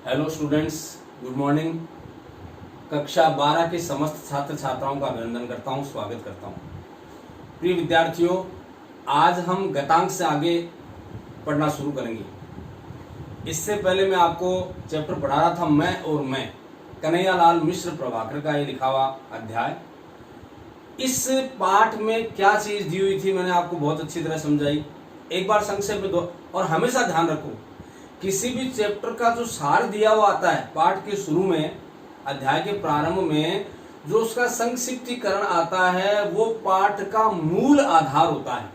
Hello students, good morning. कक्षा 12 के समस्त छात्र छात्राओं का अभिनंदन करता हूं, स्वागत करता हूं। प्रिय विद्यार्थियों, आज हम गतांक से आगे पढ़ना शुरू करेंगे। इससे पहले मैं आपको चैप्टर पढ़ा रहा था मैं और मैं, कन्हैयालाल मिश्र प्रभाकर का ये लिखा हुआ अध्याय। इस पाठ में क्या चीज दी हुई थी मैंने आपको बहुत अच्छी तरह समझाई। एक बार संक्षेप में दो, और हमेशा ध्यान रखो किसी भी चैप्टर का जो सार दिया हुआ आता है पाठ के शुरू में, अध्याय के प्रारंभ में जो उसका संक्षिप्तीकरण आता है वो पाठ का मूल आधार होता है।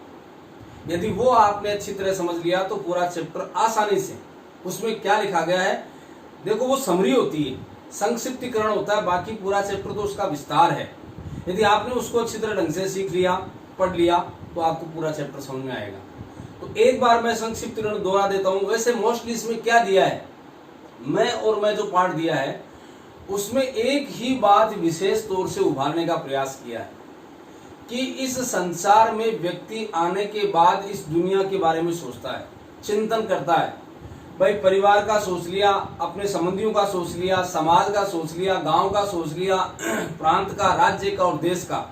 यदि वो आपने अच्छी तरह समझ लिया तो पूरा चैप्टर आसानी से, उसमें क्या लिखा गया है देखो, वो समरी होती है, संक्षिप्तीकरण होता है, बाकी पूरा चैप्टर तो उसका विस्तार है। यदि आपने उसको अच्छी तरह ढंग से सीख लिया, पढ़ लिया, तो आपको पूरा चैप्टर समझ में आएगा। तो एक बार मैं संक्षिप्तीकरण दोहरा देता हूं। वैसे मोस्टली इसमें क्या दिया है, मैं और मैं जो पाठ दिया है उसमें एक ही बात विशेष तौर से उभारने का प्रयास किया है कि इस संसार में व्यक्ति आने के बाद इस दुनिया के बारे में सोचता है, चिंतन करता है। भाई परिवार का सोच लिया, अपने संबंधियों का सोच लिया, समाज का सोच लिया, गांव का सोच लिया, प्रांत का, राज्य का और देश का,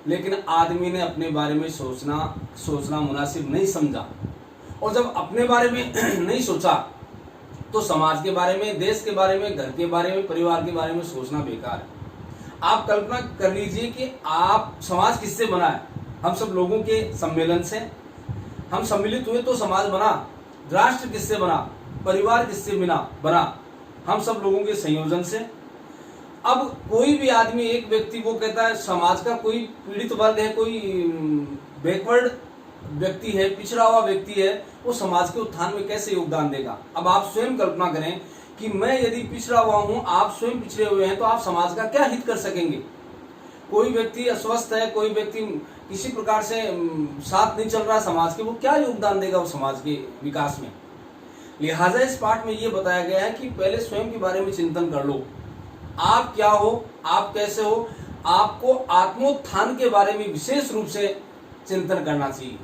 लेकिन आदमी ने अपने बारे में सोचना मुनासिब नहीं समझा। और जब अपने बारे में नहीं सोचा तो समाज के बारे में, देश के बारे में, घर के बारे में, परिवार के बारे में सोचना बेकार है। आप कल्पना कर लीजिए कि आप, समाज किससे बना है? हम सब लोगों के सम्मेलन से हम सम्मिलित हुए तो समाज बना। राष्ट्र किससे बना? परिवार किससे बना? हम सब लोगों के संयोजन से। अब कोई भी आदमी, एक व्यक्ति वो कहता है समाज का कोई पीड़ित वर्ग है, कोई बैकवर्ड व्यक्ति है, पिछड़ा हुआ व्यक्ति है, वो समाज के उत्थान में कैसे योगदान देगा? अब आप स्वयं कल्पना करें कि मैं यदि पिछड़ा हुआ हूं, आप स्वयं पिछड़े हुए हैं, तो आप समाज का क्या हित कर सकेंगे? कोई व्यक्ति अस्वस्थ है, कोई व्यक्ति किसी प्रकार से साथ नहीं चल रहा समाज के, वो क्या योगदान देगा उस समाज के विकास में? लिहाजा इस पाठ में ये बताया गया है कि पहले स्वयं के बारे में चिंतन कर लो। आप क्या हो, आप कैसे हो, आपको आत्मोत्थान के बारे में विशेष रूप से चिंतन करना चाहिए।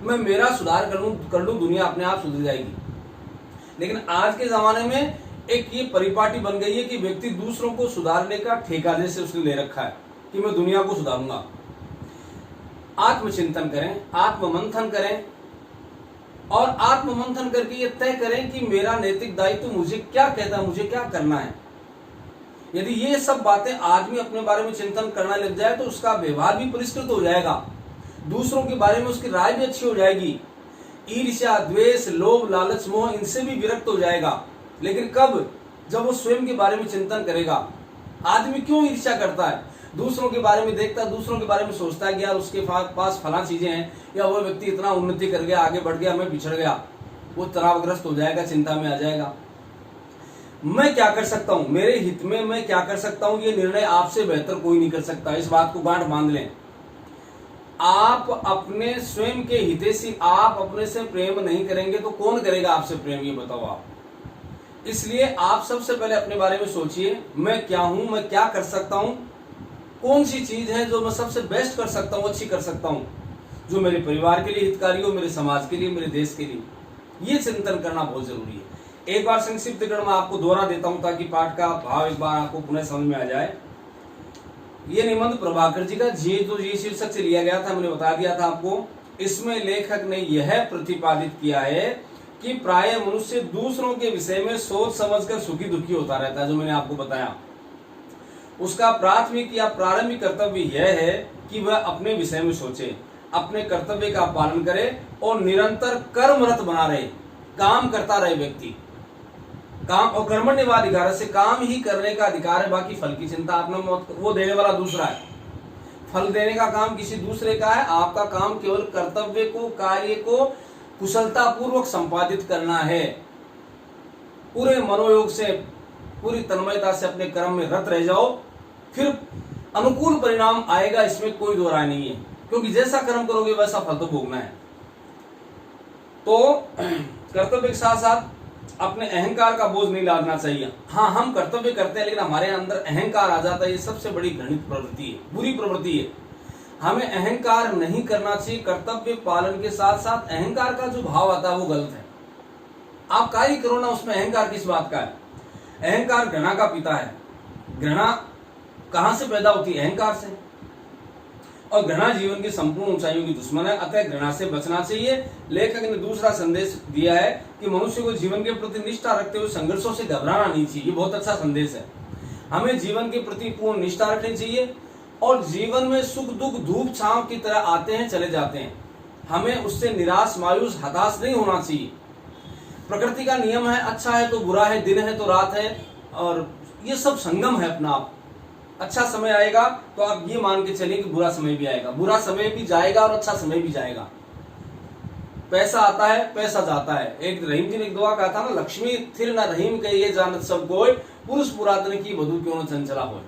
मैं मेरा सुधार कर लूं, दुनिया अपने आप सुधर जाएगी। लेकिन आज के जमाने में एक ये परिपाटी बन गई है कि व्यक्ति दूसरों को सुधारने का ठेका जैसे उसने ले रखा है कि मैं दुनिया को सुधारूंगा। आत्मचिंतन करें, आत्ममंथन करें, और आत्ममंथन करके ये तय करें कि मेरा नैतिक दायित्व मुझे क्या कहता है, मुझे क्या करना है। यदि ये सब बातें आदमी अपने बारे में चिंतन करना लग जाए तो उसका व्यवहार भी परिष्कृत हो जाएगा, दूसरों के बारे में उसकी राय भी अच्छी हो जाएगी, ईर्ष्या, द्वेष, लोभ, लालच, मोह, इनसे भी विरक्त हो जाएगा। लेकिन कब? जब वो स्वयं के बारे में चिंतन करेगा। आदमी क्यों ईर्ष्या करता है? दूसरों के बारे में देखता है, दूसरों के बारे में सोचता है कि यार उसके पास फला चीजें हैं, या वो व्यक्ति इतना उन्नति कर गया, आगे बढ़ गया, मैं पिछड़ गया। वो तनावग्रस्त हो जाएगा, चिंता में आ जाएगा। मैं क्या कर सकता हूं, मेरे हित में मैं क्या कर सकता हूं, ये निर्णय आपसे बेहतर कोई नहीं कर सकता। इस बात को गांठ बांध लें। आप अपने स्वयं के हितैषी, आप अपने से प्रेम नहीं करेंगे तो कौन करेगा आपसे प्रेम, ये बताओ आप। इसलिए आप सबसे पहले अपने बारे में सोचिए, मैं क्या हूं, मैं क्या कर सकता हूं, कौन सी चीज है जो मैं सबसे बेस्ट कर सकता हूं, अच्छी कर सकता हूं, जो मेरे परिवार के लिए हितकारी हो, मेरे समाज के लिए, मेरे देश के लिए। ये चिंतन करना बहुत जरूरी है। एक बार संक्षिप्तीकरण में आपको दोहरा देता हूं ताकि पाठ का भाव एक बार आपको पुनः समझ में आ जाए। ये निबंध प्रभाकर जी का जो ये शीर्षक से लिया गया था, मैंने बता दिया था आपको। इसमें लेखक ने यह प्रतिपादित किया है कि प्राय मनुष्य दूसरों के विषय में सोच समझकर सुखी दुखी होता रहता है, जो मैंने आपको बताया। उसका प्राथमिक या प्रारंभिक कर्तव्य यह है कि वह अपने विषय में सोचे, अपने कर्तव्य का पालन करे और निरंतर कर्मरत बना रहे, काम करता रहे। व्यक्ति काम और कर्मण्येवाधिकार से, काम ही करने का अधिकार है, बाकी फल की चिंता आपने मत, वो देने वाला दूसरा है। फल देने का काम किसी दूसरे का है, आपका काम केवल कर्तव्य को, कार्य को कुशलता पूर्वक संपादित करना है। पूरे मनोयोग से, पूरी तन्मयता से अपने कर्म में रत रह जाओ, फिर अनुकूल परिणाम आएगा, इसमें कोई दो राय नहीं है। क्योंकि जैसा कर्म करोगे वैसा फल तो भोगना है। तो कर्तव्य के साथ साथ अपने अहंकार का बोझ नहीं लादना चाहिए। हाँ, हम कर्तव्य करते हैं लेकिन हमारे अंदर अहंकार आ जाता है, ये सबसे बड़ी घृणित प्रवृत्ति है, बुरी प्रवृत्ति है। हमें अहंकार नहीं करना चाहिए। कर्तव्य पालन के साथ साथ अहंकार का जो भाव आता है वो गलत है। आप कार्य करो ना, उसमें अहंकार किस बात का है? अहंकार घृणा का पिता है। घृणा कहां से पैदा होती है? अहंकार से। और घृणा जीवन की संपूर्ण ऊंचाइयों की दुश्मन है, अतः घृणा से बचना चाहिए। लेखक ने दूसरा संदेश दिया है कि मनुष्य को जीवन के प्रति निष्ठा रखते हुए संघर्षों से घबराना नहीं चाहिए। ये बहुत अच्छा संदेश है। हमें जीवन के प्रति पूर्ण निष्ठा रखनी चाहिए और जीवन में सुख दुख धूप छांव की तरह आते हैं चले जाते हैं, हमें उससे निराश मायूस हताश नहीं होना चाहिए। प्रकृति का नियम है, अच्छा है तो बुरा है, दिन है तो रात है, और ये सब संगम है अपना आप। अच्छा समय आएगा तो आप ये मान के चलिए कि बुरा समय भी आएगा, बुरा समय भी जाएगा और अच्छा समय भी जाएगा। पैसा आता है, पैसा जाता है। एक रहीम जी ने एक दुआ कहा था ना, लक्ष्मी थिर न रहीम के ये जानत सब कोई, पुरुष पुरातन की वधु क्यों न चंचला हो।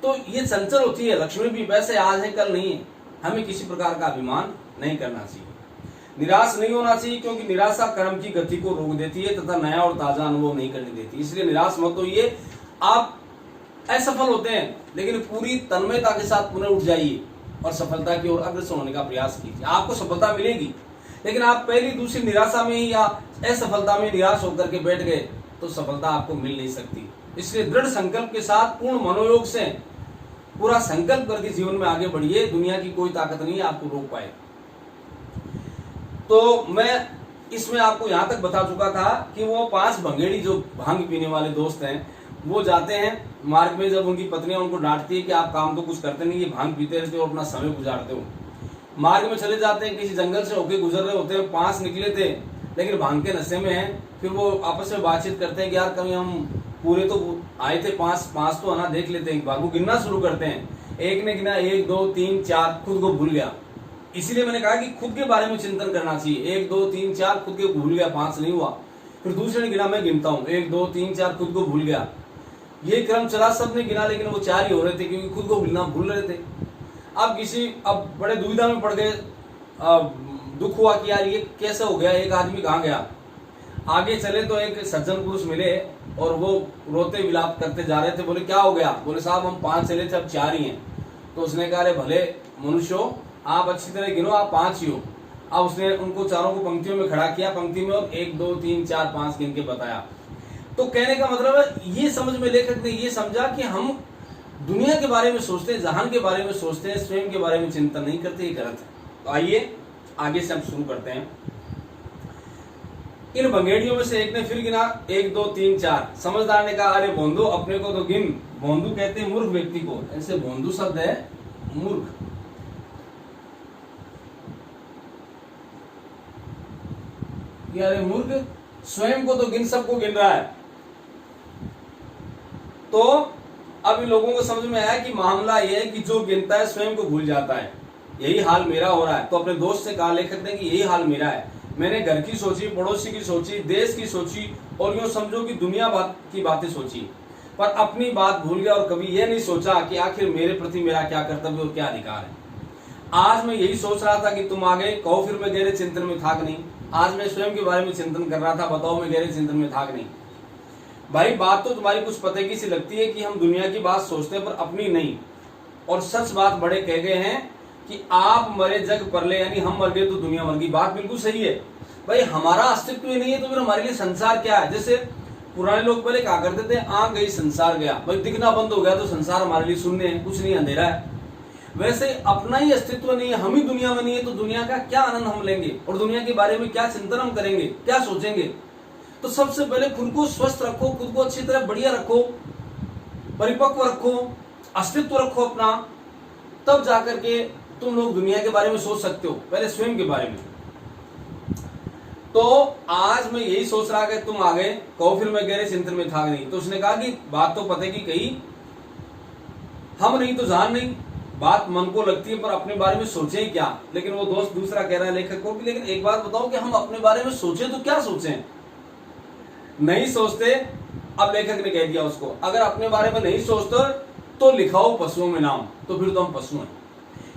तो ये चंचल होती है लक्ष्मी भी, वैसे आज है कल नहीं है। हमें किसी प्रकार का अभिमान नहीं करना चाहिए, निराश नहीं होना चाहिए, क्योंकि निराशा कर्म की गति को रोक देती है तथा नया और ताजा अनुभव नहीं करने देती। इसलिए निराश मत होइए। आप असफल होते हैं लेकिन पूरी तन्मयता के साथ पुनः उठ जाइए और सफलता की ओर अग्रसर होने का प्रयास कीजिए। आपको सफलता मिलेगी, लेकिन आप पहली दूसरी निराशा में ही या असफलता में निराश होकर के बैठ गए तो सफलता आपको मिल नहीं सकती। इसलिए दृढ़ संकल्प के साथ पूर्ण मनोयोग से पूरा संकल्प करके जीवन में आगे बढ़िए। दुनिया की कोई ताकत नहीं है आपको रोक पाए। तो मैं इसमें आपको यहां तक बता चुका था कि वो 5 भंगेड़ी जो भांग पीने वाले दोस्त हैं, वो जाते हैं मार्ग में, जब उनकी पत्नियां उनको डांटती है कि आप काम तो कुछ करते नहीं, ये भांग पीते रहते हो, अपना समय गुजारते हो। मार्ग में चले जाते हैं, किसी जंगल से होके गुजर रहे होते हैं, 5 निकले थे लेकिन भांग के नशे में हैं। फिर वो आपस में बातचीत करते हैं कि यार कभी हम पूरे तो आए थे 5 तो आना देख लेते हैं। बाबू गिनना शुरू करते हैं, एक ने गिना 1 2 3 4, खुद को भूल गया। इसीलिए मैंने कहा कि खुद के बारे में चिंतन करना चाहिए। 1 2 3 4, खुद के भूल गया, 5 नहीं हुआ। फिर दूसरे ने गिना, मैं गिनता हूँ 1 2 3 4, खुद को भूल गया। ये क्रम चला, सबने गिना लेकिन वो 4 ही हो रहे थे क्योंकि खुद को भूल रहे थे। अब बड़े दुविधा में पड़ गए, दुख हुआ कि यार ये कैसे हो गया, एक आदमी कहाँ गया। आगे चले तो एक सज्जन पुरुष मिले और वो रोते विलाप करते जा रहे थे। बोले क्या हो गया? बोले साहब हम 5 चले थे, अब 4 ही हैं। तो उसने कहा अरे भले मनुष्यों, आप अच्छी तरह गिनो, आप 5 ही हो। अब उसने उनको चारों को पंक्तियों में खड़ा किया, पंक्ति में, और 1 2 3 4 5 गिन के बताया। तो कहने का मतलब है, ये समझ में लेखक ने ये समझा कि हम दुनिया के बारे में सोचते हैं, जहान के बारे में सोचते हैं, स्वयं के बारे में चिंतन नहीं करते, ये गलत है। तो आइए आगे से हम शुरू करते हैं। इन भंगेड़ियों में से एक ने फिर गिना 1 2 3 4। समझदार ने कहा अरे भोंदू, अपने को तो गिन। भोंदू कहते हैं मूर्ख व्यक्ति को, ऐसे भोंदू शब्द है मूर्ख। अरे मूर्ख, स्वयं को तो गिन, सबको गिन रहा है। तो अब इन लोगों को समझ में आया कि मामला यह है कि जो गिनता है स्वयं को भूल जाता है। यही हाल मेरा हो रहा है। तो अपने दोस्त से कहा लेखक ने कि यही हाल मेरा है। मैंने घर की सोची, पड़ोसी की सोची, देश की सोची और यूं समझो कि दुनिया की बातें सोची, पर अपनी बात भूल गया और कभी यह नहीं सोचा कि आखिर मेरे प्रति मेरा क्या कर्तव्य और क्या अधिकार है। आज मैं यही सोच रहा था कि तुम आ गए, कहो फिर मैं गहरे चिंतन में था कि नहीं। आज मैं स्वयं के बारे में चिंतन कर रहा था, बताओ मैं गहरे चिंतन में था कि नहीं। भाई बात तो तुम्हारी कुछ पते की सी लगती है कि हम दुनिया की बात सोचते हैं पर अपनी नहीं। और सच बात बड़े कह गए हैं कि आप मरे जग परले, यानी हम मर गए तो दुनिया मर गई। बात बिल्कुल सही है भाई, हमारा अस्तित्व ही नहीं है तो फिर हमारे लिए संसार क्या है। जैसे पुराने लोग पहले कहा करते थे आंख गई संसार गया, भाई दिखना बंद हो गया तो संसार हमारे लिए शून्य है, कुछ नहीं, अंधेरा है। वैसे अपना ही अस्तित्व नहीं है, हम ही दुनिया में नहीं है तो दुनिया का क्या आनंद हम लेंगे और दुनिया के बारे में क्या चिंतन हम करेंगे, क्या सोचेंगे। तो सबसे पहले खुद को स्वस्थ रखो, खुद को अच्छी तरह बढ़िया रखो, परिपक्व रखो, अस्तित्व रखो अपना, तब जाकर के तुम लोग दुनिया के बारे में सोच सकते हो, पहले स्वयं के बारे में। तो आज मैं यही सोच रहा कि तुम आ गए, कहो फिर मैं गहरे चिंतन में था नहीं। तो उसने कहा कि बात तो पते की कही, हम नहीं तो जान नहीं, बात मन को लगती है पर अपने बारे में सोचे क्या। लेकिन वो दोस्त दूसरा कह रहा है लेखक को कि लेकिन एक बात बताओ कि हम अपने बारे में सोचे तो क्या सोचें, नहीं सोचते। अब लेखक ने कह दिया उसको, अगर अपने बारे में नहीं सोचते तो लिखाओ पशुओं में नाम, तो फिर तो हम पशु हैं।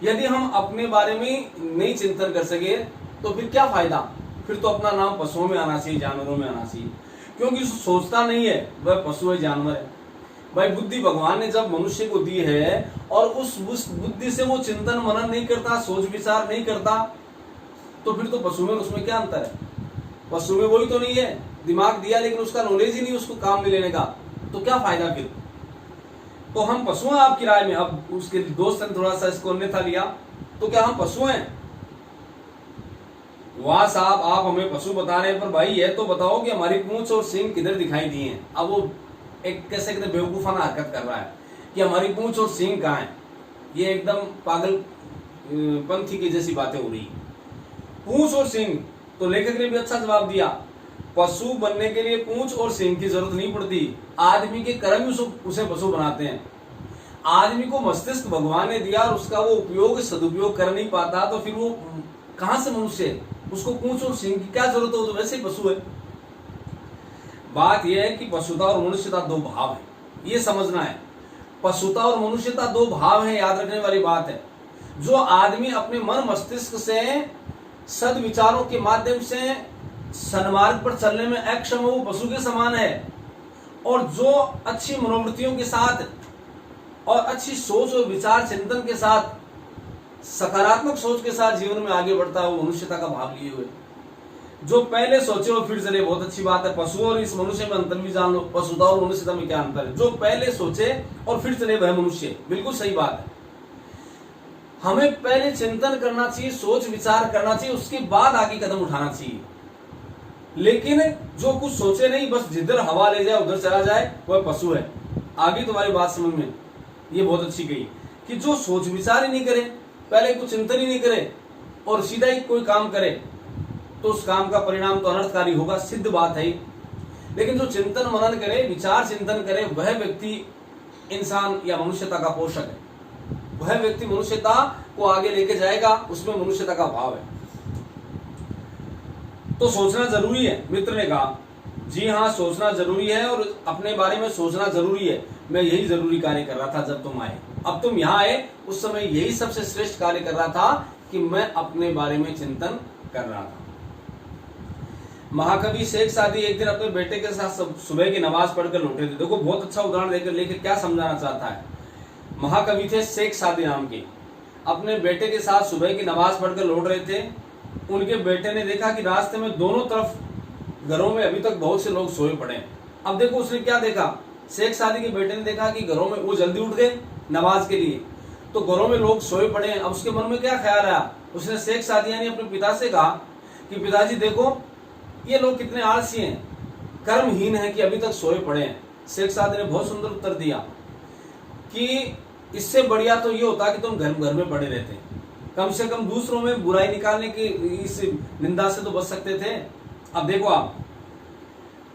यदि हम अपने बारे में नहीं चिंतन कर सके तो फिर क्या फायदा, फिर तो अपना नाम पशुओं में आना चाहिए, जानवरों में आना चाहिए, क्योंकि सोचता नहीं है वह पशु है, जानवर है। भाई बुद्धि भगवान ने जब मनुष्य को दी है और उस बुद्धि से वो चिंतन मनन नहीं करता, सोच विचार नहीं करता, तो फिर तो पशु में उसमें क्या अंतर है। पशु में वही तो नहीं है, दिमाग दिया लेकिन उसका नॉलेज ही नहीं उसको काम में लेने का, तो क्या फायदा फिर। तो हम पशु हैं आपकी राय में। अब उसके दोस्त ने थोड़ा सा इसको अन्यथा लिया, तो क्या हम पशु हैं? वाह साहब, आप हमें पशु बता रहे हैं, पर भाई ये तो बताओ कि हमारी पूंछ और सींग किधर दिखाई दिए हैं। अब वो एक कैसे कहते बेवकूफाना हरकत कर रहा है कि हमारी पूंछ और सींग कहाँ है। ये एकदम पागल पंथी की जैसी बातें हो रही। पूंछ और सींग, तो लेखक ने भी अच्छा जवाब दिया, पशु बनने के लिए पूंछ और सींग की जरूरत नहीं पड़ती, आदमी के कर्म उसे पशु बनाते हैं। आदमी को मस्तिष्क भगवान ने दिया और उसका वो उपयोग सदुपयोग कर नहीं पाता, तो फिर वो कहां से मनुष्य है? उसको पूंछ और सींग की क्या जरूरत हो, तो वैसे ही पशु है। बात यह है कि पशुता और मनुष्यता दो भाव है, ये समझना है। पशुता और मनुष्यता दो भाव है, याद रखने वाली बात है। जो आदमी अपने मन मस्तिष्क से सद्विचारों के माध्यम से सन्मार्ग पर चलने में अक्षम है, वो पशु के समान है। और जो अच्छी मनोवृत्तियों के साथ और अच्छी सोच और विचार चिंतन के साथ, सकारात्मक सोच के साथ जीवन में आगे बढ़ता है, वो मनुष्यता का भाव लिए हुए। जो पहले सोचे और फिर चले, बहुत अच्छी बात है। पशु और इस मनुष्य में अंतर भी जान लो, पशुता और मनुष्यता में क्या अंतर है। जो पहले सोचे और फिर चले वह मनुष्य, बिल्कुल सही बात है। हमें पहले चिंतन करना चाहिए, सोच विचार करना चाहिए, उसके बाद आगे कदम उठाना चाहिए। लेकिन जो कुछ सोचे नहीं, बस जिधर हवा ले जाए उधर चला जाए, वह पशु है। आगे तुम्हारी बात समझ में, ये बहुत अच्छी कही कि जो सोच विचार ही नहीं करे, पहले कुछ चिंतन ही नहीं करे और सीधा ही कोई काम करे, तो उस काम का परिणाम तो अनर्थकारी होगा, सिद्ध बात है। लेकिन जो चिंतन मनन करे, विचार चिंतन करे, वह व्यक्ति इंसान या मनुष्यता का पोषक है। वह व्यक्ति मनुष्यता को आगे लेके जाएगा, उसमें मनुष्यता का भाव है। तो सोचना जरूरी है, मित्र ने कहा। जी हाँ, सोचना जरूरी है और अपने बारे में सोचना जरूरी है। मैं यही जरूरी कार्य कर रहा था जब तुम आए। अब तुम यहाँ आए, उस समय यही सबसे श्रेष्ठ कार्य कर रहा था कि मैं अपने बारे में चिंतन कर रहा था। महाकवि शेख सादी एक दिन अपने बेटे के साथ सुबह की नमाज पढ़कर लौटे थे। देखो, बहुत अच्छा उदाहरण देकर लेकर क्या समझाना चाहता है। महाकवि थे शेख सादी नाम के, अपने बेटे के साथ सुबह की नमाज पढ़कर लौट रहे थे। उनके बेटे ने देखा कि रास्ते में दोनों तरफ घरों में अभी तक बहुत से लोग सोए पड़े हैं। अब देखो उसने क्या देखा, शेख सादी के बेटे ने देखा कि घरों में, वो जल्दी उठ गए नमाज के लिए, तो घरों में लोग सोए पड़े हैं। अब उसके मन में क्या ख्याल आया, उसने शेख सादिया ने अपने पिता से कहा कि पिताजी देखो, ये लोग कितने आलसी हैं, कर्महीन हैं कि अभी तक सोए पड़े हैं। शेख सादी ने बहुत सुंदर उत्तर दिया कि इससे बढ़िया तो ये होता कि तुम घर में पड़े रहते, कम से कम दूसरों में बुराई निकालने की इस निंदा से तो बच सकते थे। अब देखो, आप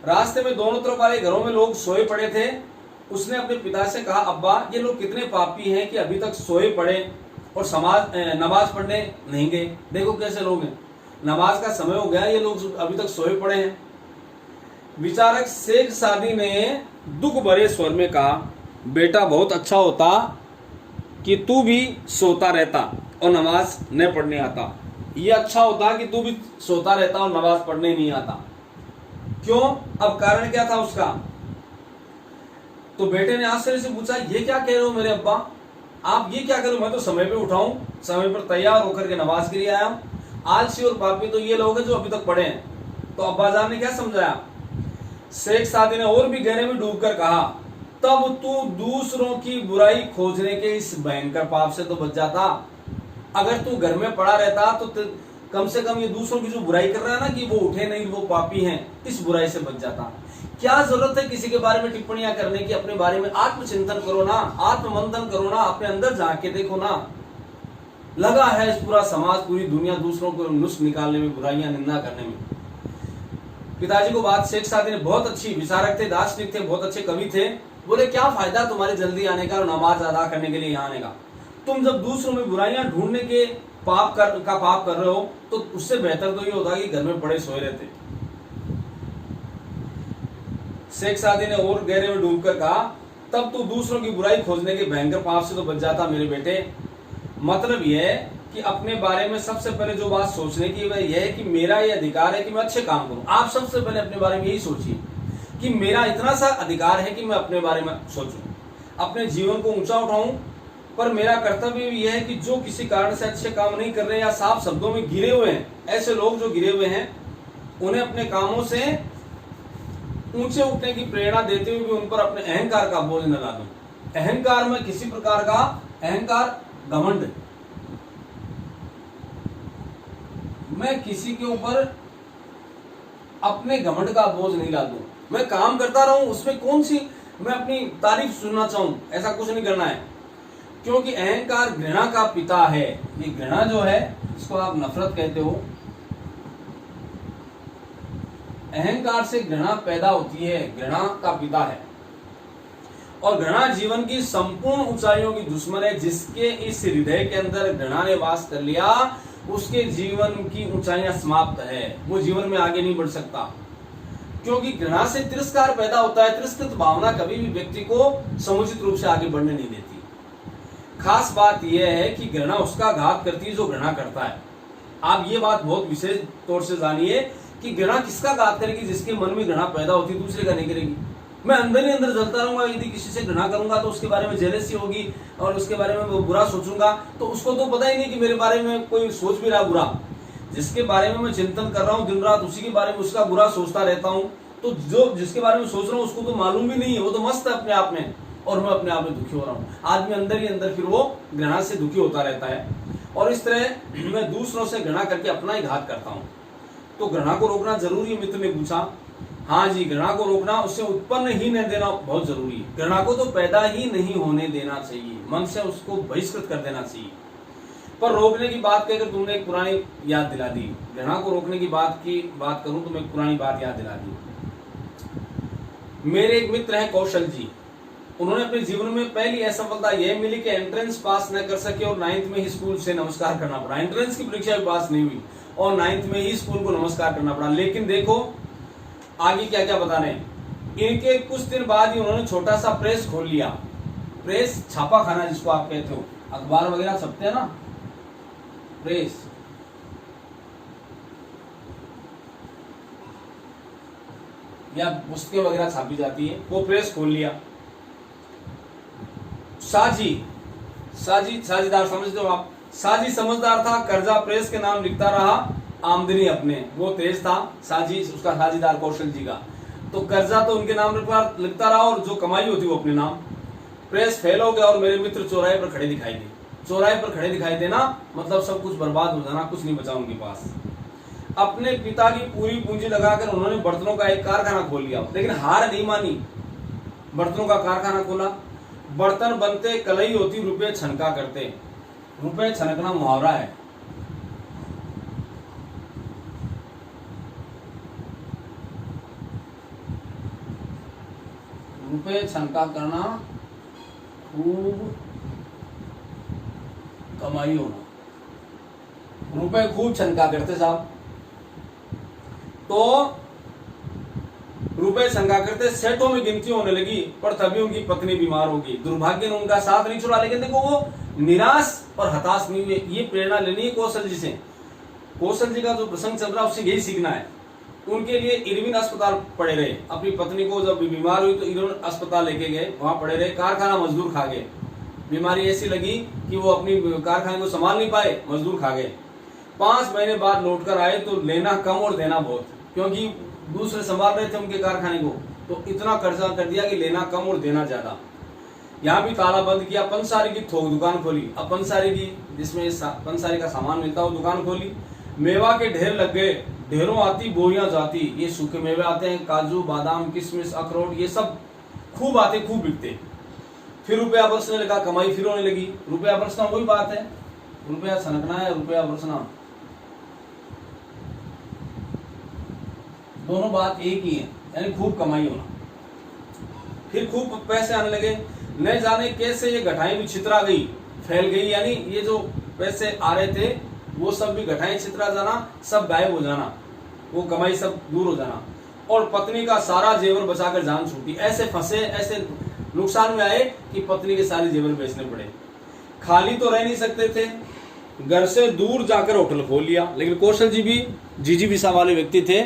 रास्ते में दोनों तरफ वाले घरों में लोग सोए पड़े थे। उसने अपने पिता से कहा, अब्बा ये लोग कितने पापी हैं कि अभी तक सोए पड़े और नमाज पढ़ने नहीं गए। देखो कैसे लोग हैं, नमाज का समय हो गया, ये लोग अभी तक सोए पड़े हैं। विचारक शेख सादी ने दुख भरे स्वर में कहा, बेटा बहुत अच्छा होता कि तू भी सोता रहता और नमाज न पढ़ने आता। ये अच्छा होता कि तू भी सोता रहता और नमाज पढ़ने नहीं आता। क्यों? अब कारण क्या था उसका? तो बेटे ने आश्चर्य से पूछा, ये क्या कह रहे हो मेरे अब्बा, आप ये क्या करो, मैं तो समय पे उठाऊं, समय पर तैयार होकर के नमाज के लिए आया हूं। आलसी और पापी तो ये लोग हैं जो अभी तक पढ़े हैं। तो अब्बाजान ने क्या समझाया? शेख सादी ने और भी गहरे में डूबकर कहा, तब तू दूसरों की बुराई खोजने के इस भयंकर पाप से तो बच जाता। अगर तू घर में पड़ा रहता तो कम से कम ये दूसरों की जो बुराई कर रहा है ना कि वो उठे नहीं, वो पापी हैं, इस बुराई से बच जाता। क्या जरूरत है किसी के बारे में टिप्पणियां करने की? अपने बारे में आत्मचिंतन करो ना, आत्ममंथन करो ना, अपने अंदर जाके देखो ना। लगा है इस पूरा समाज, पूरी दुनिया दूसरों को नुस्ख निकालने में, बुराइयां निंदा करने में। पिताजी को बात शेख सादी ने बहुत अच्छी, विचारक थे, दार्शनिक थे, बहुत अच्छे कवि थे। बोले क्या फायदा तुम्हारे जल्दी आने का और नमाज अदा करने के लिए यहाँ आने का? तुम जब दूसरों में बुराइयां ढूंढने के पाप कर रहे हो, तो उससे बेहतर तो ये होता कि घर में पड़े सोए रहते। शेख सादी ने और गहरे में डूबकर कहा, तब तू दूसरों की बुराई खोजने के भयंकर पाप से तो बच जाता मेरे बेटे। मतलब यह है कि अपने बारे में सबसे पहले जो बात सोचने की वह यह है कि मेरा ये अधिकार है कि मैं अच्छे काम करूं। आप सबसे पहले अपने बारे में यही सोचिए कि मेरा इतना सा अधिकार है कि मैं अपने बारे में सोचूं, अपने जीवन को ऊंचा उठाऊं। पर मेरा कर्तव्य भी यह है कि जो किसी कारण से अच्छे काम नहीं कर रहे या साफ शब्दों में गिरे हुए हैं, ऐसे लोग जो गिरे हुए हैं, उन्हें अपने कामों से ऊंचे उठने की प्रेरणा देते हुए भी उन पर अपने अहंकार का बोझ न ला दूं। अहंकार में किसी प्रकार का अहंकार, घमंड, मैं किसी के ऊपर अपने घमंड का बोझ नहीं ला दूं। मैं काम करता रहूं, उसमें कौन सी मैं अपनी तारीफ सुनना चाहूं, ऐसा कुछ नहीं करना है। क्योंकि अहंकार घृणा का पिता है। ये घृणा जो है, इसको आप नफरत कहते हो, अहंकार से घृणा पैदा होती है, घृणा का पिता है। और घृणा जीवन की संपूर्ण ऊंचाइयों की दुश्मन है। जिसके इस हृदय के अंदर घृणा ने वास कर लिया, उसके जीवन की ऊंचाइयां समाप्त है, वो जीवन में आगे नहीं बढ़ सकता। क्योंकि घृणा से तिरस्कार पैदा होता है। तिरस्कृत भावना कभी भी व्यक्ति को समुचित रूप से आगे बढ़ने नहीं देती। खास बात यह है कि घृणा उसका घात करती है जो घृणा करता है। आप ये बात बहुत विशेष तौर से जानिए कि घृणा किसका घात करेगी, जिसके मन में घृणा पैदा होती है, दूसरे का नहीं करेगी। मैं अंदर ही अंदर जलता रहूंगा, यदि किसी से घृणा करूंगा तो उसके बारे में जेलसी होगी और उसके बारे में वो बुरा सोचूंगा, तो उसको तो पता ही नहीं कि मेरे बारे में कोई सोच भी रहा बुरा। जिसके बारे में मैं चिंतन कर रहा हूँ दिन रात, उसी के बारे में उसका बुरा सोचता रहता हूँ। तो जो जिसके बारे में सोच रहा हूँ उसको तो मालूम भी नहीं है, वो तो मस्त है अपने आप में, और मैं अपने आप में दुखी हो रहा हूँ। आदमी अंदर ही अंदर फिर वो घृणा से दुखी होता रहता है। और इस तरह मैं दूसरों से घृणा करके अपना ही घात करता हूँ। तो घृणा को रोकना जरूरी है, मित्र ने पूछा। हाँ जी, घृणा को रोकना, उससे उत्पन्न ही नहीं देना बहुत जरूरी है। घृणा को तो पैदा ही नहीं होने देना चाहिए, मन से उसको बहिष्कृत कर देना चाहिए। पर रोकने की बात कहकर तुमने एक पुरानी याद दिला दी। घृणा को रोकने की बात करूं तो मैं एक पुरानी बात याद दिला दी। मेरे एक मित्र हैं कौशल जी, उन्होंने अपने जीवन में पहली असफलता यह मिली कि एंट्रेंस पास न कर सके और 9th में ही स्कूल से नमस्कार करना पड़ा। एंट्रेंस की परीक्षा भी पास नहीं हुई और 9th में ही स्कूल को नमस्कार करना पड़ा। लेकिन देखो आगे क्या क्या बता रहे हैं। इनके कुछ दिन बाद ही उन्होंने छोटा सा प्रेस खोल लिया। प्रेस, छापा खाना जिसको आप कहते हो, अखबार वगैरह छपते हैं ना, प्रेस। या पुस्तकें वगैरह छापी जाती है, वो प्रेस खोल लिया। साझीदार समझते हो आप। साजी समझदार था, कर्जा प्रेस के नाम लिखता रहा, आमदनी अपने। वो तेज था साजी, उसका साझीदार कौशल जी का। तो कर्जा तो उनके नाम लिखता रहा और जो कमाई होती वो अपने नाम। प्रेस फेल हो गया और मेरे मित्र चौराहे पर खड़े दिखाई दे। चौराहे पर खड़े दिखाई देना मतलब सब कुछ बर्बाद हो जाना, कुछ नहीं बचा उनके पास। अपने पिता की पूरी पूंजी लगाकर उन्होंने बर्तनों का एक कारखाना खोल लिया, लेकिन हार नहीं मानी, बर्तनों का कारखाना खोला। बर्तन बनते कलई होती, रुपए छनका करते। रुपए छनकना मुहावरा है। रुपए छनका करना, खूब कमाई होना। रुपए खूब छनका करते साहब। तो रुपए छनका करते, सेठों में गिनती होने लगी। पर तभी उनकी पत्नी बीमार होगी। दुर्भाग्य ने उनका साथ नहीं छोड़ा, लेकिन देखो वो निराश और हताश नहीं हुए। ये प्रेरणा लेनी है कौशल जी से। कौशल जी का जो प्रसंग चल रहा है उससे यही सीखना है। उनके लिए इरविन अस्पताल पड़े रहे। अपनी पत्नी को जब बीमार हुई तो इरविन अस्पताल लेके गए, वहां पड़े रहे। कारखाना मजदूर खा गए। बीमारी ऐसी लगी कि वो अपनी कारखाने को संभाल नहीं पाए, मजदूर खा गए। 5 महीने बाद लौटकर आए तो लेना कम और देना बहुत, क्योंकि दूसरे संभाल रहे थे उनके कारखाने को। तो इतना कर्जा कर दिया कि लेना कम और देना ज्यादा। यहाँ भी ताला बंद किया। पंसारी की थोक दुकान खोली। अब पंसारी की, जिसमें पंसारी का सामान मिलता है, वो दुकान खोली। मेवा के ढेर लग गए। ढेरों आती, बोरियां जाती। ये सूखे मेवे आते हैं, काजू, बादाम, किशमिश, अखरोट, ये सब खूब आते, खूब बिकते। फिर रुपया बरसने लगा, कमाई फिर होने लगी। रुपया बरसना वही बात है, रुपया छनकना है, रुपया बरसना, दोनों बात एक ही है, यानी खूब कमाई होना। फिर खूब पैसे आने लगे। न जाने कैसे ये घटाएं भी छितरा गई, फैल गई। यानी ये जो पैसे आ रहे थे वो सब भी घटाएं छितरा जाना, सब गायब हो जाना, वो कमाई सब दूर हो जाना। और पत्नी का सारा जेवर बचाकर जान छूटी। ऐसे फंसे, ऐसे नुकसान में आए कि पत्नी के सारे जेवर बेचने पड़े। खाली तो रह नहीं सकते थे, घर से दूर जाकर होटल खोल लिया। लेकिन कौशल जी भी जीजी विसा वाले व्यक्ति थे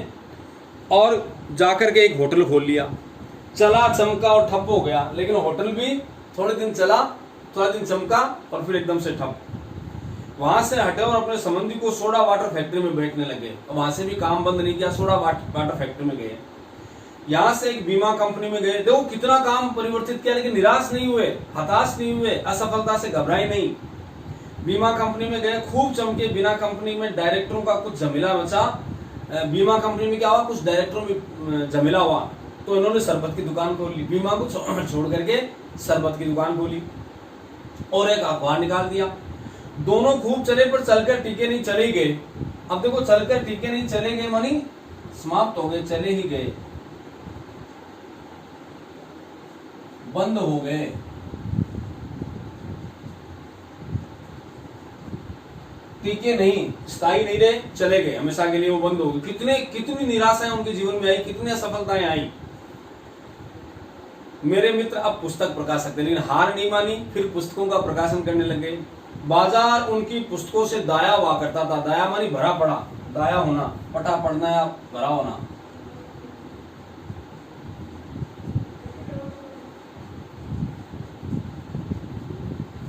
और जाकर के एक होटल खोल लिया। चला, चमका और ठप हो गया। लेकिन होटल भी थोड़े दिन चला, थोड़ा दिन चमका और फिर एकदम से ठप। वहां से हटे और अपने संबंधी को सोडा वाटर फैक्ट्री में बैठने लगे। वहां से भी काम बंद नहीं किया, सोडा वाटर फैक्ट्री में गए। यहां से एक बीमा कंपनी में गए। देखो कितना काम परिवर्तित किया, लेकिन निराश नहीं हुए, हताश नहीं हुए, असफलता से घबराए नहीं। बीमा कंपनी में गए, खूब चमके। बीमा कंपनी में डायरेक्टरों का कुछ झमेला मचा। बीमा कंपनी में क्या हुआ, कुछ डायरेक्टरों में झमेला हुआ, तो इन्होंने शरबत की दुकान खोल ली। बीमा को छोड़ करके शरबत की दुकान खोली और एक अखबार निकाल दिया। दोनों खूब चले, पर चलकर टीके नहीं, चले ही गए। अब देखो चलकर टीके नहीं, चले गए मानी समाप्त हो गए, चले ही गए, बंद हो गए। टीके नहीं, स्थायी नहीं रहे, चले गए, हमेशा के लिए वो बंद हो गए। कितनी निराशाएं उनके जीवन में आई, कितनी असफलताएं आई। मेरे मित्र अब पुस्तक प्रकाशक थे, लेकिन हार नहीं मानी, फिर पुस्तकों का प्रकाशन करने लगे। बाजार उनकी पुस्तकों से दाया हुआ करता था। दाया मानी भरा पड़ा, दाया होना, पटा पड़ना या भरा होना।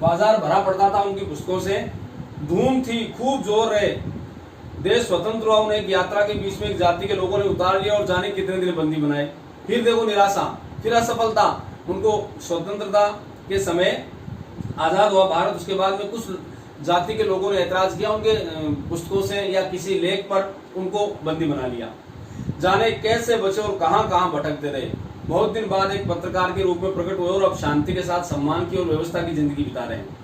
बाजार भरा पड़ता था उनकी पुस्तकों से। धूम थी, खूब जोर रहे। देश स्वतंत्र हुआ, उन्हें एक यात्रा के बीच में एक जाति के लोगों ने उतार लिया और जाने कितने दिन बंदी बनाए। फिर देखो निराशा, फिर असफलता। उनको स्वतंत्रता के समय आजाद हुआ भारत, उसके बाद में कुछ जाति के लोगों ने ऐतराज किया उनके पुस्तकों से या किसी लेख पर, उनको बंदी बना लिया। जाने कैसे बचे और कहां कहां भटकते रहे। बहुत दिन बाद एक पत्रकार के रूप में प्रकट हुए और अब शांति के साथ सम्मान की और व्यवस्था की जिंदगी बिता रहे हैं।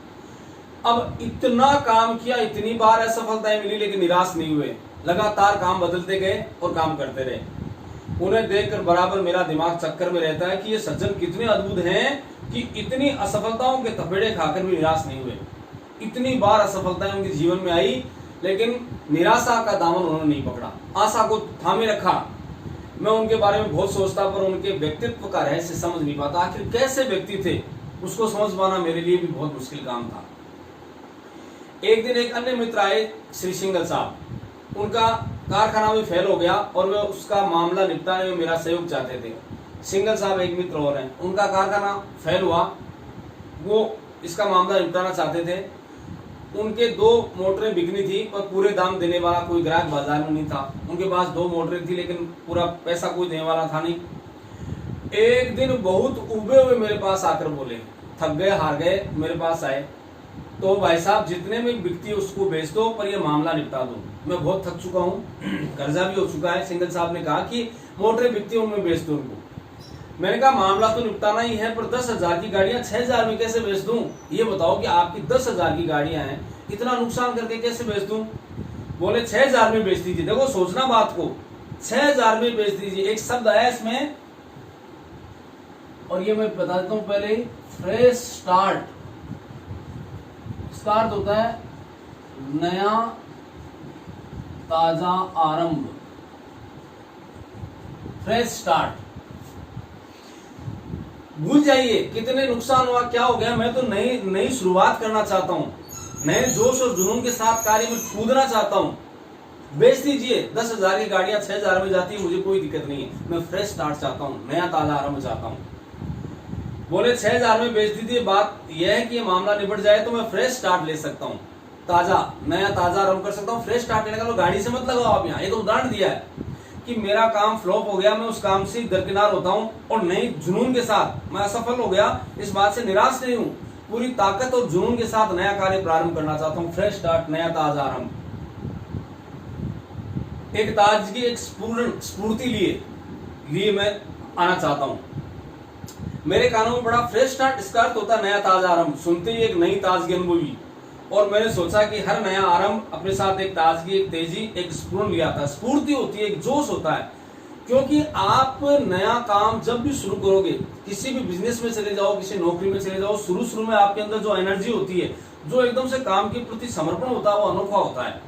अब इतना काम किया, इतनी बार असफलताएं मिली, लेकिन निराश नहीं हुए। लगातार काम बदलते गए और काम करते रहे। उन्हें देखकर बराबर मेरा दिमाग चक्कर में रहता है कि ये सज्जन कितने अद्भुत हैं कि इतनी असफलताओं के थपेड़े खाकर भी निराश नहीं हुए। इतनी बार असफलताएं उनके जीवन में आई, लेकिन निराशा का दामन उन्होंने नहीं पकड़ा, आशा को थामे रखा। मैं उनके बारे में बहुत सोचता, पर उनके व्यक्तित्व का रहस्य समझ नहीं पाता। आखिर कैसे व्यक्ति थे, उसको समझ पाना मेरे लिए भी बहुत मुश्किल काम था। एक दिन एक अन्य मित्र आए, श्री सिंगल साहब। उनका कारखाना भी फेल हो गया और वे उसका मामला निपटाने में मेरा सहयोग चाहते थे। सिंगल साहब एक मित्र और हैं, उनका कारखाना फेल हुआ, वो इसका मामला निपटाना चाहते थे। उनके 2 मोटरें बिकनी थी, पर पूरे दाम देने वाला कोई ग्राहक बाजार में नहीं था। उनके पास 2 मोटरें थी, लेकिन पूरा पैसा कोई देने वाला था नहीं। एक दिन बहुत उबे हुए मेरे पास आकर बोले, थक गए, हार गए, मेरे पास आए, तो भाई साहब जितने में बिकती है उसको बेच दो, पर ये मामला निपटा दो, मैं बहुत थक चुका हूँ, कर्जा भी हो चुका है। सिंगल साहब ने कहा कि मोटरें बिकती है उनमें बेच दो उनको। मैंने कहा मामला तो निपटाना ही है, पर 10,000 की गाड़ियां 6,000 में कैसे बेच दूं? ये बताओ कि आपकी 10,000 की गाड़ियां हैं, इतना नुकसान करके कैसे बेच दूं? बोले 6,000 में बेच दीजिए। देखो सोचना बात को, 6,000 में बेच दीजिए। एक शब्द आया इसमें, और ये मैं बता देता हूं पहले ही, फ्रेश स्टार्ट। इसका अर्थ होता है नया ताजा आरंभ, फ्रेश स्टार्ट। भूल जाइए कितने नुकसान हुआ, क्या हो गया। मैं तो नई शुरुआत करना चाहता हूं, नए जोश और जुनून के साथ कार्य में कूदना चाहता हूं। बेच दीजिए, 10,000 की गाड़ियां 6,000 में जाती है, मुझे कोई दिक्कत नहीं है। मैं फ्रेश स्टार्ट चाहता हूं, नया ताजा आरंभ चाहता हूं। बोले 6,000 में बेच दीजिए। बात यह है कि ये मामला निपट जाए तो मैं फ्रेश स्टार्ट ले सकता हूँ, ताजा नया ताजा आरंभ कर सकता हूँ। फ्रेश स्टार्ट लेने का तो गाड़ी से मत लगाओ आप यहाँ, ये तो उदाहरण दिया है कि मेरा काम फ्लॉप हो गया, मैं उस काम से दरकिनार होता हूँ और नई जुनून के साथ मैं असफल हो गया, इस बात से निराश नहीं हूँ, पूरी ताकत और जुनून के साथ नया कार्य प्रारंभ करना चाहता हूँ। फ्रेश स्टार्ट, नया ताजा आरंभ, एक ताजगी, एक स्फूर्ति लिए मैं आना चाहता हूँ। मेरे कानों में बड़ा फ्रेश स्टार्ट, इसका अर्थ होता है नया ताजा आरंभ। सुनते ही एक नई ताजगी अनुभवी, और मैंने सोचा कि हर नया आरंभ अपने साथ एक ताजगी, एक तेजी, एक स्फूर्ति ले आता है। स्फूर्ति होती है, एक जोश होता है, क्योंकि आप नया काम जब भी शुरू करोगे, किसी भी बिजनेस में चले जाओ, किसी नौकरी में चले जाओ, शुरू में आपके अंदर जो एनर्जी होती है, जो एकदम से काम के प्रति समर्पण होता है, वो अनोखा होता है।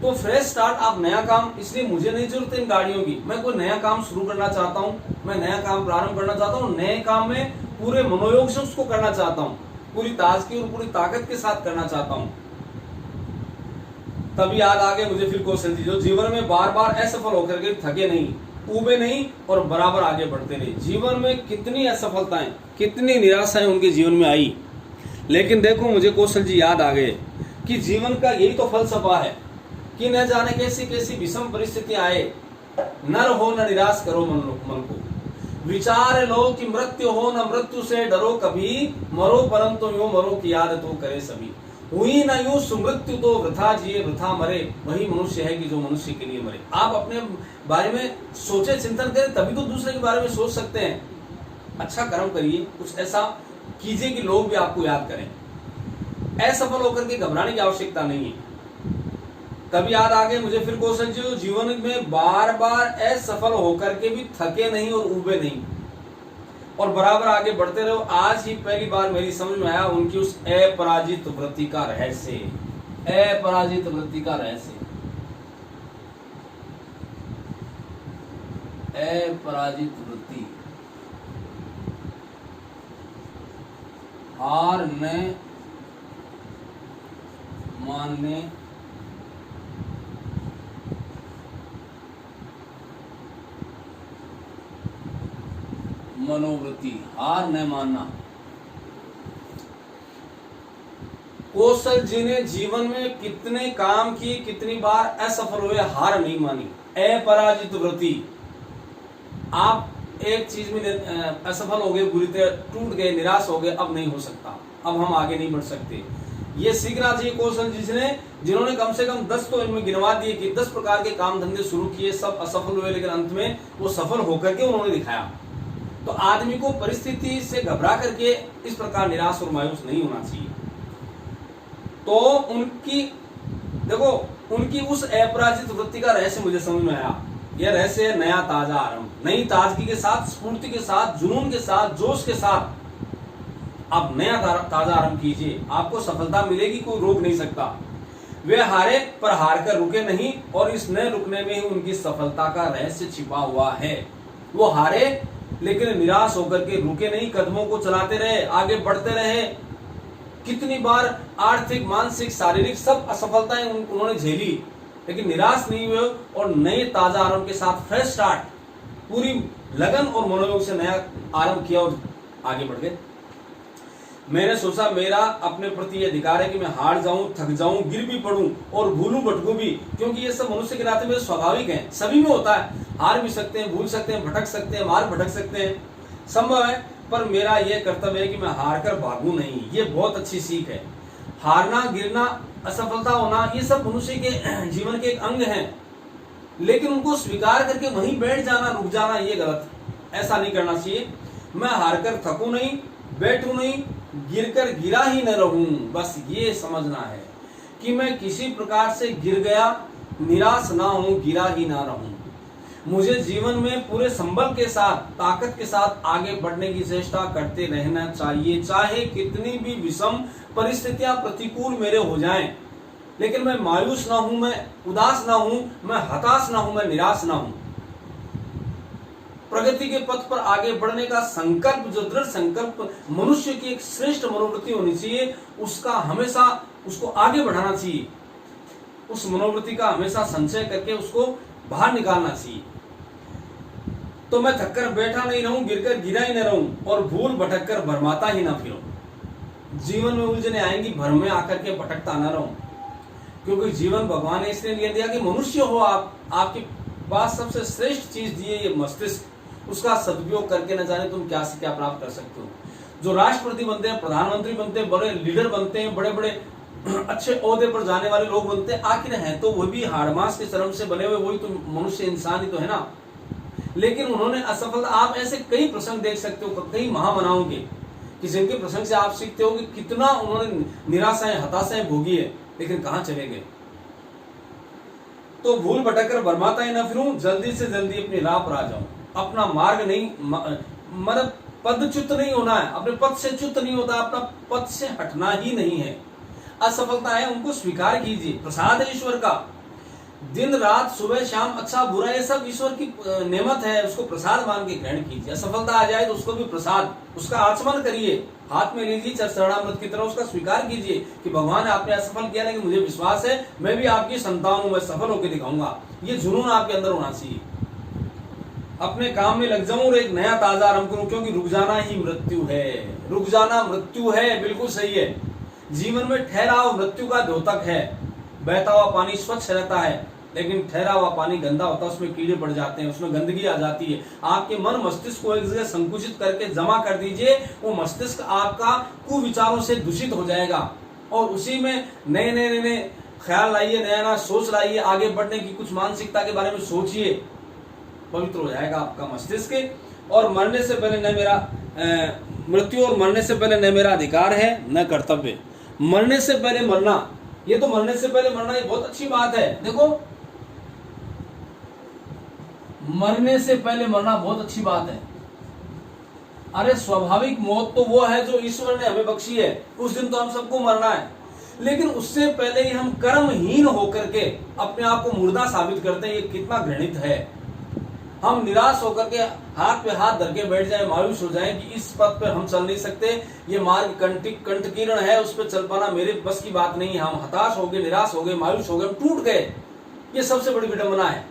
तो फ्रेश स्टार्ट, आप नया काम, इसलिए मुझे नहीं जरूरत इन गाड़ियों की, मैं कोई नया काम शुरू करना चाहता हूँ, मैं नया काम प्रारंभ करना चाहता हूँ। नए काम में पूरे मनोयोग से उसको करना चाहता हूँ, पूरी ताजगी और पूरी ताकत के साथ करना चाहता हूँ। तभी याद आ गए मुझे फिर कौशल जी, जो जीवन में बार बार असफल होकर के थके नहीं, ऊबे नहीं और बराबर आगे बढ़ते रहे। जीवन में कितनी असफलताएं, कितनी निराशाएं उनके जीवन में आई, लेकिन देखो मुझे कौशल जी याद आ गए। कि जीवन का यही तो फलसफा है कि न जाने कैसी कैसी विषम परिस्थिति आए, नर हो न निराश करो मन को, विचार लो कि मृत्यु हो न मृत्यु से डरो कभी, मरो परंतु यूं मरो की याद तो करे सभी, हुई न यूं सुमृत्यु तो वृथा जिए वृथा मरे, वही मनुष्य है कि जो मनुष्य के लिए मरे। आप अपने बारे में सोचे, चिंतन करें, तभी तो दूसरे के बारे में सोच सकते हैं। अच्छा कर्म करिए, कुछ ऐसा कीजिए कि लोग भी आपको याद करें। असफल होकर के घबराने की आवश्यकता नहीं है। कभी याद आ गए मुझे फिर कौशल जी, जीवन में बार बार असफल होकर के भी थके नहीं और उबे नहीं और बराबर आगे बढ़ते रहो। आज ही पहली बार मेरी समझ में आया उनकी उस अपराजित वृत्ति का रहस्य, अपराजित वृत्ति का रहस्य, अपराजित वृत्ति। हार न मानने मनोवृत्ति, हार न मानना। कौशल जी ने जीवन में कितने काम किए, कितनी बार असफल हुए, हार नहीं मानी, अपराजित वृत्ति। आप एक चीज में असफल हो गए, बुरी तरह टूट गए, निराश हो गए, अब नहीं हो सकता, अब हम आगे नहीं बढ़ सकते। ये सीखना चाहिए कौशल जी ने, जिन्होंने कम से कम 10 तो इनमें गिनवा दिए कि 10 प्रकार के काम धंधे शुरू किए, सब असफल हुए, लेकिन अंत में वो सफल होकर के उन्होंने दिखाया। तो आदमी को परिस्थिति से घबरा करके इस प्रकार निराश और मायूस नहीं होना चाहिए। तो उनकी देखो, उनकी उस अपराजित वृत्ति का रहस्य मुझे समझ में आया। यह रहस्य है नया ताजा आरंभ, नई ताजगी के साथ, स्फूर्ति के साथ, जुनून के साथ, जोश के साथ आप नया ताजा आरंभ कीजिए, आपको सफलता मिलेगी, कोई रोक नहीं सकता। वे हारे पर हार कर रुके नहीं, और इस न रुकने में ही उनकी सफलता का रहस्य छिपा हुआ है। वो हारे लेकिन निराश होकर के रुके नहीं, कदमों को चलाते रहे, आगे बढ़ते रहे। कितनी बार आर्थिक, मानसिक, शारीरिक सब असफलताएं उन्होंने झेली, लेकिन निराश नहीं हुए और नए ताजा आरंभ के साथ फ्रेश स्टार्ट, पूरी लगन और मनोयोग से नया आरंभ किया और आगे बढ़ गए। मैंने सोचा मेरा अपने प्रति यह अधिकार है कि मैं हार जाऊं, थक जाऊं, गिर भी पड़ूं और भूलूं भटकूं भी, क्योंकि ये सब मनुष्य के नाते में स्वाभाविक है, सभी में होता है। हार भी सकते हैं, भूल सकते हैं, भटक सकते हैं, मार्ग भटक सकते हैं, संभव है। पर मेरा यह कर्तव्य है कि मैं हार कर भागूं नहीं। ये बहुत अच्छी सीख है। हारना, गिरना, असफलता होना, ये सब मनुष्य के जीवन के एक अंग हैं, लेकिन उनको स्वीकार करके वहीं बैठ जाना, रुक जाना, ये गलत। ऐसा नहीं करना चाहिए। मैं हार कर थकूं नहीं, बैठूं नहीं, गिरकर गिरा ही न रहूं, बस ये समझना है कि मैं किसी प्रकार से गिर गया, निराश ना हूं, गिरा ही ना रहूं। मुझे जीवन में पूरे संबल के साथ, ताकत के साथ आगे बढ़ने की चेष्टा करते रहना चाहिए, चाहे कितनी भी विषम परिस्थितियां प्रतिकूल मेरे हो जाएं, लेकिन मैं मायूस ना हूं, मैं उदास ना हूं, मैं हताश ना हूं, मैं निराश ना हूं। प्रगति के पथ पर आगे बढ़ने का संकल्प, जो दृढ़ संकल्प मनुष्य की एक श्रेष्ठ मनोवृत्ति होनी चाहिए, उसका हमेशा उसको आगे बढ़ाना चाहिए। उस मनोवृत्ति का हमेशा संचय करके उसको बाहर निकालना चाहिए। तो मैं थककर बैठा नहीं रहूं, गिरकर गिरा ही न रहूं और भूल भटक कर भरमाता ही ना फिरूं। जीवन में उलझने आएंगी, भ्रम में आकर के भटकता ना रहूं, क्योंकि जीवन भगवान ने इसलिए दिया कि मनुष्य हो आप, आपके पास सबसे श्रेष्ठ चीज दी है ये मस्तिष्क, उसका सदुपयोग करके न जाने तुम क्या से क्या प्राप्त कर सकते हो। जो राष्ट्रपति बनते हैं, प्रधानमंत्री बनते हैं, बड़े लीडर बनते हैं, बड़े बड़े अच्छे ओहदे पर जाने वाले लोग बनते हैं, आखिर हैं तो वो भी हाड़मास के चरम से बने हुए, वही तो मनुष्य इंसान ही तो है ना। लेकिन उन्होंने असफलता, आप ऐसे कई प्रसंग देख सकते हो, कई महामनाओं के, कि जिनके प्रसंग से आप सीखते हो कि कितना उन्होंने निराशाएं, हताशाएं भोगी है, लेकिन कहां चले गए। तो भूल भटक कर बर्माता ही ना फिरूं, जल्दी से जल्दी अपनी राह पर आ जाऊं। अपना मार्ग नहीं, मतलब पदच्युत नहीं होना है, अपने पद से च्युत नहीं होता, अपना पद से हटना ही नहीं है। असफलता है उनको स्वीकार कीजिए, प्रसाद है ईश्वर का। दिन रात, सुबह शाम, अच्छा बुरा, ये सब ईश्वर की नेमत है, उसको प्रसाद मान के ग्रहण कीजिए। असफलता आ जाए तो उसको भी प्रसाद, उसका आचमन करिए, हाथ में लीजिए चरणामृत की तरह, उसका स्वीकार कीजिए कि भगवान आपने असफल किया, लेकिन मुझे विश्वास है मैं भी आपकी संतान हूं, मैं सफल होकर दिखाऊंगा। ये जुनून आपके अंदर होना चाहिए। अपने काम में लग जाऊं और एक नया ताजा आरंभ करूं, क्योंकि रुक जाना ही मृत्यु है। रुक जाना मृत्यु है, बिल्कुल सही है। जीवन में ठहराव मृत्यु का द्योतक है। बहता हुआ पानी स्वच्छ रहता है, लेकिन ठहरा हुआ पानी गंदा होता है, उसमें कीड़े पड़ जाते हैं, उसमें गंदगी आ जाती है। आपके मन मस्तिष्क को एक जगह संकुचित करके जमा कर दीजिए, वो मस्तिष्क आपका कुविचारों से दूषित हो जाएगा और उसी में नए नए नए ख्याल लाइए, नया नया सोच लाइए, आगे बढ़ने की कुछ मानसिकता के बारे में सोचिए, पवित्र हो जाएगा आपका मस्तिष्क। और मरने से पहले न मेरा मृत्यु और मरने से पहले न मेरा अधिकार है न कर्तव्य। मरने से पहले मरना, ये तो मरने से पहले मरना ये बहुत अच्छी बात है। देखो, मरने से पहले मरना बहुत अच्छी बात है। अरे स्वाभाविक मौत तो वो है जो ईश्वर ने हमें बख्शी है, उस दिन तो हम सबको मरना है। लेकिन उससे पहले ही हम कर्महीन होकर के अपने आप को मुर्दा साबित करते हैं, ये कितना घृणित है। हम निराश होकर के हाथ पे हाथ धर के बैठ जाए, मायूस हो जाए कि इस पथ पर हम चल नहीं सकते, ये मार्ग कंटकीर्ण है, उस पर चल पाना मेरे बस की बात नहीं। हम हताश हो गए, निराश हो गए, मायूस हो गए, टूट गए। ये सबसे बड़ी विडंबना है।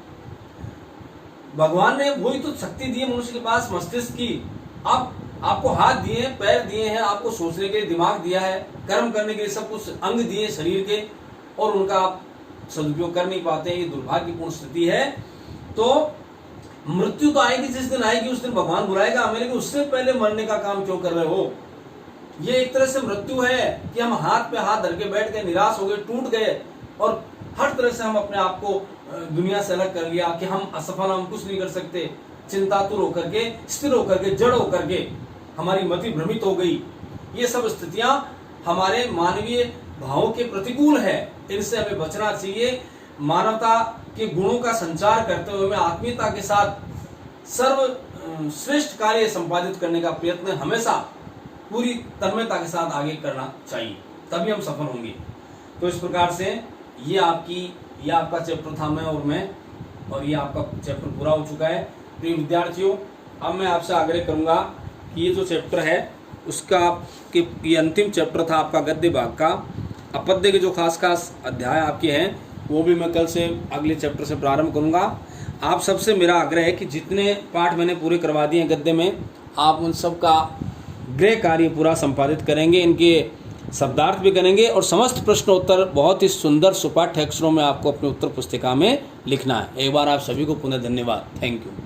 भगवान ने वही तो शक्ति दी है मनुष्य के पास, मस्तिष्क की। आपको हाथ दिए, पैर दिए हैं, आपको सोचने के लिए दिमाग दिया है, कर्म करने के लिए सब कुछ अंग दिए शरीर के, और उनका आप सदुपयोग कर नहीं पाते हैं। ये दुर्भाग्यपूर्ण स्थिति है। तो मृत्यु तो आएगी, जिस दिन आएगी उस दिन भगवान बुलाएगा हमें, लेकिन उससे पहले मरने का काम क्यों कर रहे हो? ये एक तरह से मृत्यु है कि हम हाथ पे हाथ धर के बैठ गए, निराश हो गए, टूट गए, और हर तरह से हम अपने आप को दुनिया से अलग कर लिया कि हम असफल, हम कुछ नहीं कर सकते। चिंतातुर होकर के, स्थिर होकर के, जड़ होकर के हमारी मति भ्रमित हो गई। ये सब स्थितियां हमारे मानवीय भावों के प्रतिकूल है, इनसे हमें बचना चाहिए। मानवता के गुणों का संचार करते हुए हमें आत्मीयता के साथ सर्वश्रेष्ठ कार्य संपादित करने का प्रयत्न हमेशा पूरी तन्मयता के साथ आगे करना चाहिए, तभी हम सफल होंगे। तो इस प्रकार से ये आपका चैप्टर था, और ये आपका चैप्टर पूरा हो चुका है। प्रिय विद्यार्थियों, अब मैं आपसे आग्रह करूंगा कि ये जो चैप्टर है उसका ये अंतिम चैप्टर था आपका गद्य भाग का। अपद्य के जो खास अध्याय आपके हैं वो भी मैं कल से अगले चैप्टर से प्रारंभ करूंगा। आप सबसे मेरा आग्रह है कि जितने पाठ मैंने पूरे करवा दिए हैं गद्य में, आप उन सब का गृह कार्य पूरा संपादित करेंगे, इनके शब्दार्थ भी करेंगे, और समस्त प्रश्नोत्तर बहुत ही सुंदर सुपाठ्य अक्षरों में आपको अपनी उत्तर पुस्तिका में लिखना है। एक बार आप सभी को पुनः धन्यवाद। Thank you.